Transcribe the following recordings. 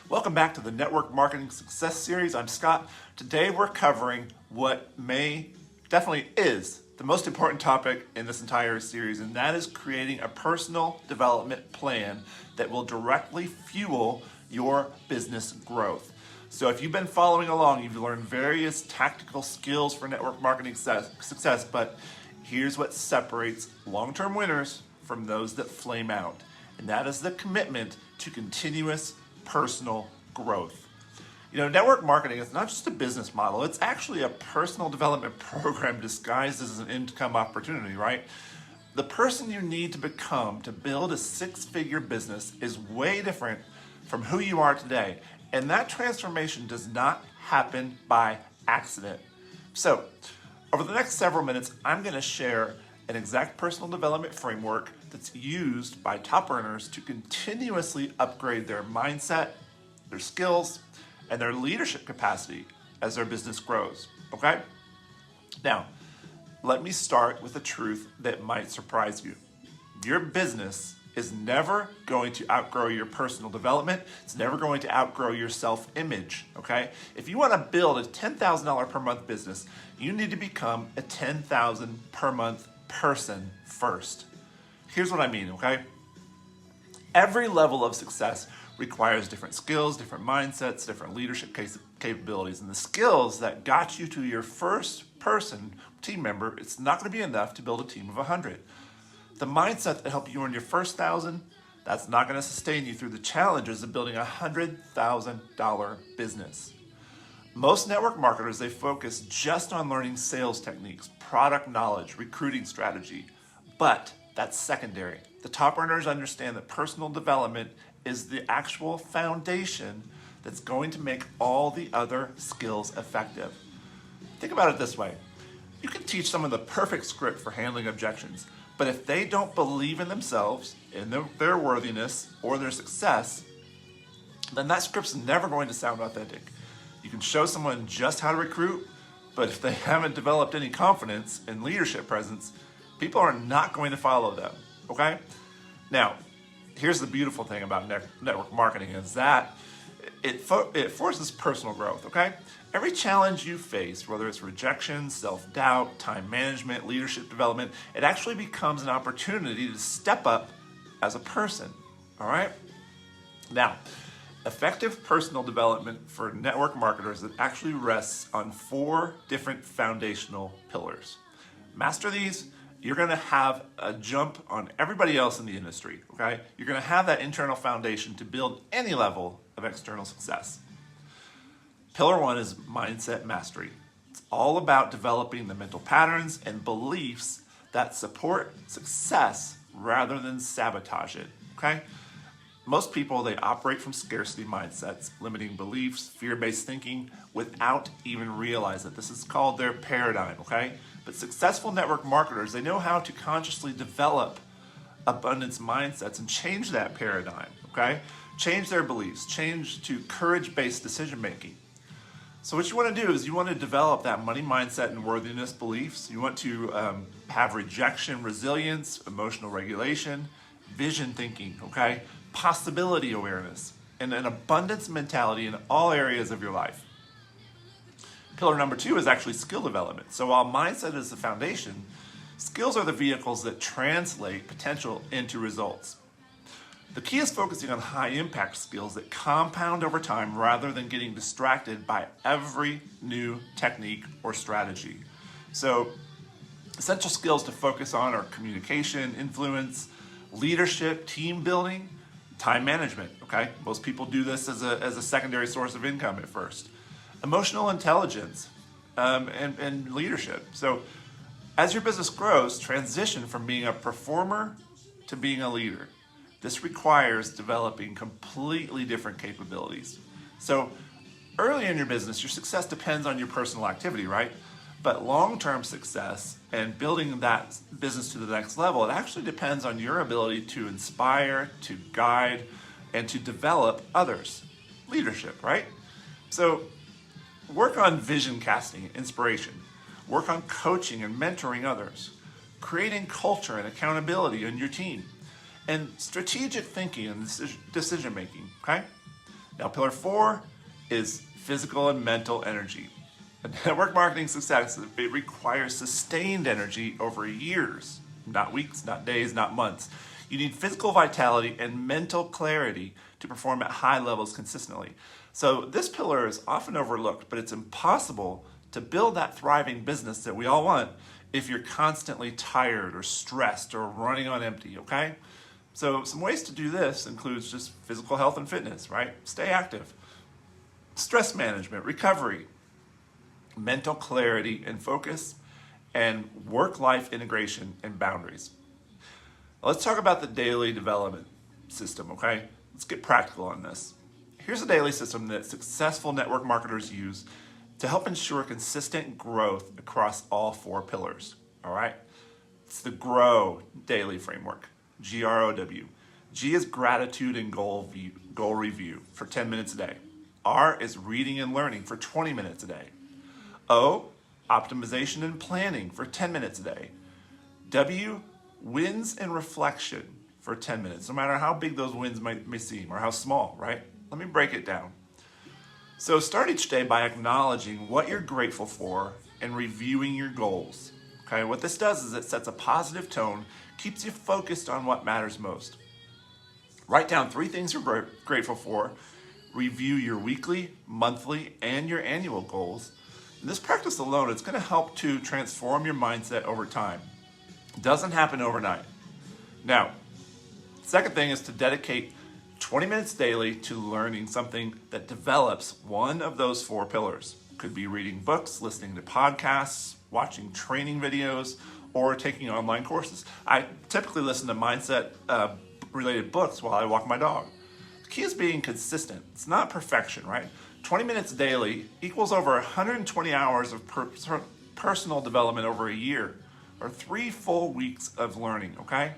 Welcome back to the Network Marketing Success Series. I'm Scott. Today we're covering what definitely is the most important topic in this entire series, and that is creating a personal development plan that will directly fuel your business growth. So if you've been following along, you've learned various tactical skills for network marketing success, but here's what separates long-term winners from those that flame out, and that is the commitment to continuous personal growth. You know, network marketing is not just a business model, it's actually a personal development program disguised as an income opportunity, right? The person you need to become to build a six-figure business is way different from who you are today, and that transformation does not happen by accident. So, over the next several minutes, I'm going to share an exact personal development framework that's used by top earners to continuously upgrade their mindset, their skills, and their leadership capacity as their business grows, okay? Now, let me start with a truth that might surprise you. Your business is never going to outgrow your personal development. It's never going to outgrow your self-image, okay? If you want to build a $10,000 per month business, you need to become a $10,000 per month person first. Here's what I mean, okay? Every level of success requires different skills, different mindsets, different leadership capabilities, and the skills that got you to your first person team member, it's not going to be enough to build a team of 100. The mindset that helped you earn your first 1,000, that's not going to sustain you through the challenges of building a $100,000 business. Most network marketers, they focus just on learning sales techniques, product knowledge, recruiting strategy, but that's secondary. The top earners understand that personal development is the actual foundation that's going to make all the other skills effective. Think about it this way. You can teach someone the perfect script for handling objections, but if they don't believe in themselves, in their worthiness, or their success, then that script's never going to sound authentic. You can show someone just how to recruit, but if they haven't developed any confidence and leadership presence, people are not going to follow them, okay? Now, here's the beautiful thing about network marketing is that it forces personal growth, okay? Every challenge you face, whether it's rejection, self-doubt, time management, leadership development, it actually becomes an opportunity to step up as a person, all right? Now, effective personal development for network marketers that actually rests on 4 different foundational pillars. Master these, you're going to have a jump on everybody else in the industry, okay? You're going to have that internal foundation to build any level of external success. Pillar 1 is mindset mastery. It's all about developing the mental patterns and beliefs that support success rather than sabotage it, okay? Most people, they operate from scarcity mindsets, limiting beliefs, fear-based thinking, without even realizing it. This is called their paradigm, okay? But successful network marketers, they know how to consciously develop abundance mindsets and change that paradigm, okay? Change their beliefs, change to courage-based decision-making. So what you want to do is you want to develop that money mindset and worthiness beliefs. You want to have rejection, resilience, emotional regulation, vision thinking, okay? Possibility awareness, and an abundance mentality in all areas of your life. Pillar number 2 is actually skill development. So while mindset is the foundation, skills are the vehicles that translate potential into results. The key is focusing on high impact skills that compound over time rather than getting distracted by every new technique or strategy. So essential skills to focus on are communication, influence, leadership, team building, time management, okay? Most people do this as a secondary source of income at first. Emotional intelligence and leadership. So as your business grows, transition from being a performer to being a leader. This requires developing completely different capabilities. So early in your business, your success depends on your personal activity, right? But long-term success and building that business to the next level, it actually depends on your ability to inspire, to guide, and to develop others. Leadership, right? So work on vision casting and inspiration. Work on coaching and mentoring others. Creating culture and accountability in your team. And strategic thinking and decision making, okay? Now, pillar 4 is physical and mental energy. And network marketing success, it requires sustained energy over years, not weeks, not days, not months. You need physical vitality and mental clarity to perform at high levels consistently. So this pillar is often overlooked, but it's impossible to build that thriving business that we all want if you're constantly tired or stressed or running on empty, okay? So some ways to do this includes just physical health and fitness, right? Stay active. Stress management, recovery, mental clarity and focus, and work-life integration and boundaries. Now, let's talk about the daily development system, okay? Let's get practical on this. Here's a daily system that successful network marketers use to help ensure consistent growth across all 4 pillars, all right? It's the GROW daily framework, GROW. G is gratitude and goal review for 10 minutes a day. R is reading and learning for 20 minutes a day. O, optimization and planning for 10 minutes a day. W, wins and reflection for 10 minutes, no matter how big those wins may seem or how small, right? Let me break it down. So start each day by acknowledging what you're grateful for and reviewing your goals. Okay, what this does is it sets a positive tone, keeps you focused on what matters most. Write down 3 things you're grateful for, review your weekly, monthly, and your annual goals. In this practice alone, it's going to help to transform your mindset over time. It doesn't happen overnight. Now, second thing is to dedicate 20 minutes daily to learning something that develops one of those 4 pillars. Could be reading books, listening to podcasts, watching training videos, or taking online courses. I typically listen to mindset related books while I walk my dog. The key is being consistent. It's not perfection, right? 20 minutes daily equals over 120 hours of personal development over a year, or 3 full weeks of learning, okay?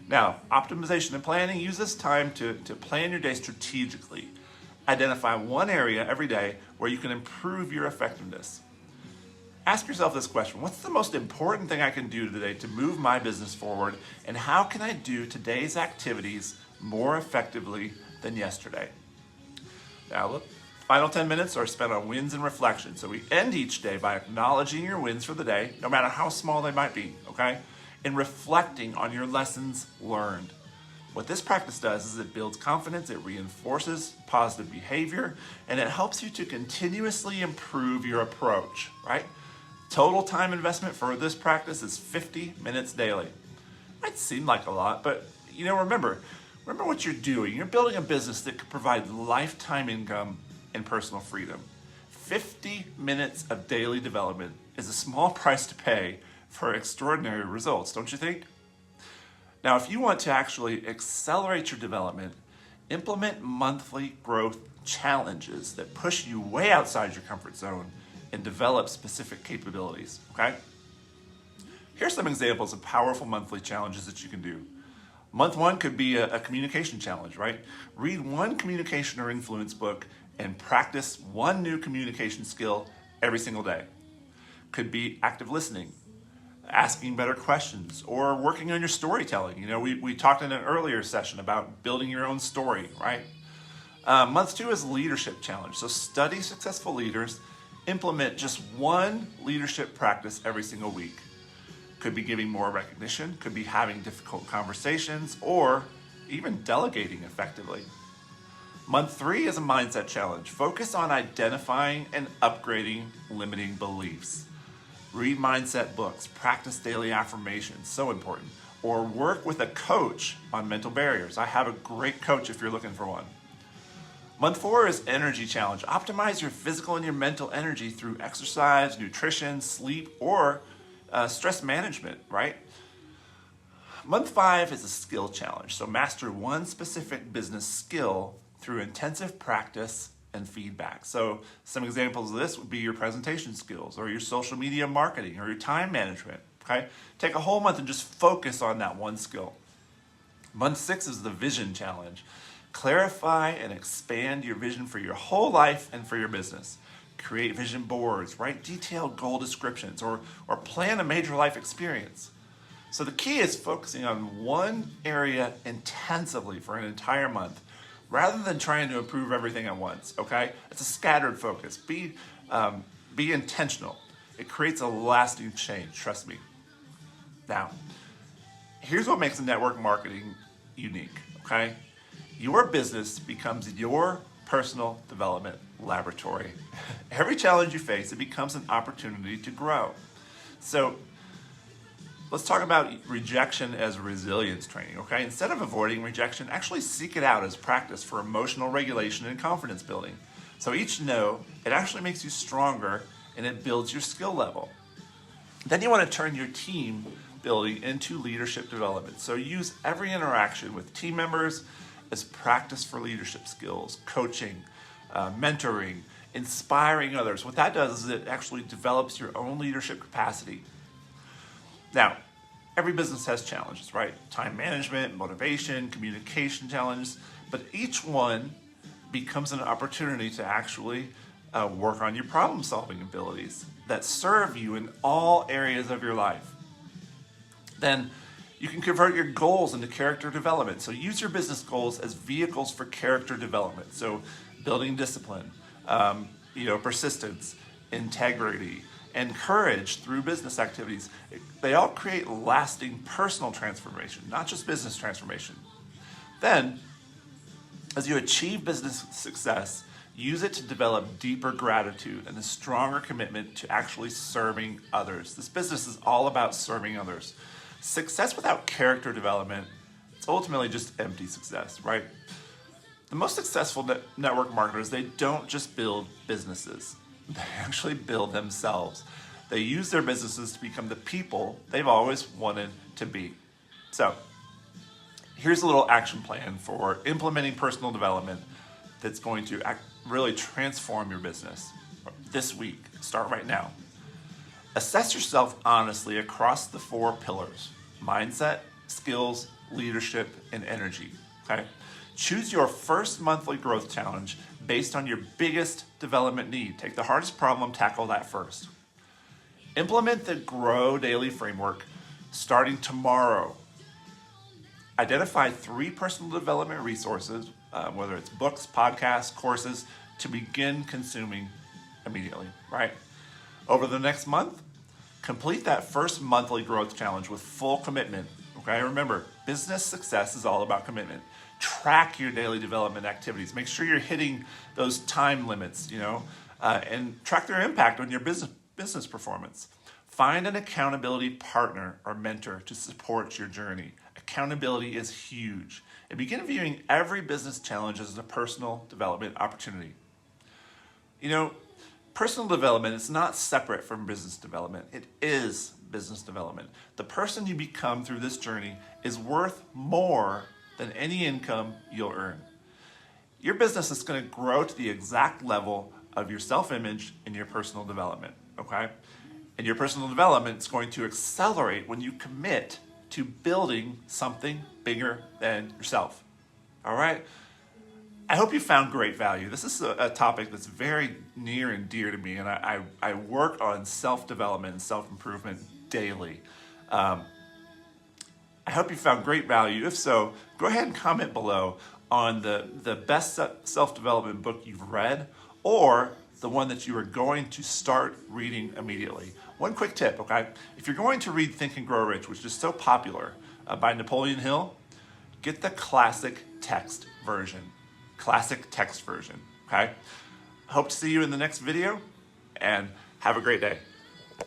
Now, optimization and planning, use this time to plan your day strategically. Identify one area every day where you can improve your effectiveness. Ask yourself this question: what's the most important thing I can do today to move my business forward, and how can I do today's activities more effectively than yesterday? Now, look, final 10 minutes are spent on wins and reflection. So we end each day by acknowledging your wins for the day, no matter how small they might be, okay? And reflecting on your lessons learned. What this practice does is it builds confidence, it reinforces positive behavior, and it helps you to continuously improve your approach, right? Total time investment for this practice is 50 minutes daily. Might seem like a lot, but remember what you're doing. You're building a business that could provide lifetime income and personal freedom. 50 minutes of daily development is a small price to pay for extraordinary results, don't you think? Now, if you want to actually accelerate your development, implement monthly growth challenges that push you way outside your comfort zone and develop specific capabilities, okay? Here's some examples of powerful monthly challenges that you can do. Month 1 could be a communication challenge, right? Read 1 communication or influence book and practice 1 new communication skill every single day. Could be active listening, asking better questions, or working on your storytelling. We talked in an earlier session about building your own story, right? Month 2 is leadership challenge. So study successful leaders, implement just 1 leadership practice every single week. Could be giving more recognition, could be having difficult conversations, or even delegating effectively. Month 3 is a mindset challenge. Focus on identifying and upgrading limiting beliefs. Read mindset books, practice daily affirmations, so important. Or work with a coach on mental barriers. I have a great coach if you're looking for one. Month 4 is energy challenge. Optimize your physical and your mental energy through exercise, nutrition, sleep, or stress management, right? Month 5 is a skill challenge. So master 1 specific business skill through intensive practice and feedback. So some examples of this would be your presentation skills, or your social media marketing, or your time management, okay? Take a whole month and just focus on that 1 skill. Month 6 is the vision challenge. Clarify and expand your vision for your whole life and for your business. Create vision boards, write detailed goal descriptions, or plan a major life experience. So the key is focusing on 1 area intensively for an entire month. rather than trying to improve everything at once, okay? It's a scattered focus. Be intentional. It creates a lasting change, trust me. Now, here's what makes network marketing unique, okay? Your business becomes your personal development laboratory. Every challenge you face, it becomes an opportunity to grow. So let's talk about rejection as resilience training, okay? Instead of avoiding rejection, actually seek it out as practice for emotional regulation and confidence building. So each no, it actually makes you stronger and it builds your skill level. Then you want to turn your team building into leadership development. So use every interaction with team members as practice for leadership skills, coaching, mentoring, inspiring others. What that does is it actually develops your own leadership capacity. Now, every business has challenges, right? Time management, motivation, communication challenges, but each one becomes an opportunity to actually work on your problem-solving abilities that serve you in all areas of your life. Then you can convert your goals into character development. So use your business goals as vehicles for character development. So building discipline, persistence, integrity, and courage through business activities. They all create lasting personal transformation, not just business transformation. Then, as you achieve business success, use it to develop deeper gratitude and a stronger commitment to actually serving others. This business is all about serving others. Success without character development, it's ultimately just empty success, right? The most successful network marketers, they don't just build businesses. They actually build themselves. They use their businesses to become the people they've always wanted to be. So, here's a little action plan for implementing personal development that's going to really transform your business this week. Start right now. Assess yourself honestly across the 4 pillars: mindset, skills, leadership, and energy. Okay? Choose your first monthly growth challenge based on your biggest development need. Take the hardest problem, tackle that first. Implement the Grow Daily framework starting tomorrow. Identify 3 personal development resources, whether it's books, podcasts, courses, to begin consuming immediately, right? Over the next month, complete that first monthly growth challenge with full commitment, okay? Remember, business success is all about commitment. Track your daily development activities. Make sure you're hitting those time limits, and track their impact on your business performance. Find an accountability partner or mentor to support your journey. Accountability is huge. And begin viewing every business challenge as a personal development opportunity. Personal development is not separate from business development. It is business development. The person you become through this journey is worth more than any income you'll earn. Your business is going to grow to the exact level of your self-image and your personal development, okay? And your personal development is going to accelerate when you commit to building something bigger than yourself, all right? I hope you found great value. This is a topic that's very near and dear to me, and I work on self-development and self-improvement daily. I hope you found great value. If so, go ahead and comment below on the best self-development book you've read or the one that you are going to start reading immediately. One quick tip, okay? If you're going to read Think and Grow Rich, which is so popular by Napoleon Hill, get the classic text version. Classic text version, okay? Hope to see you in the next video, and have a great day.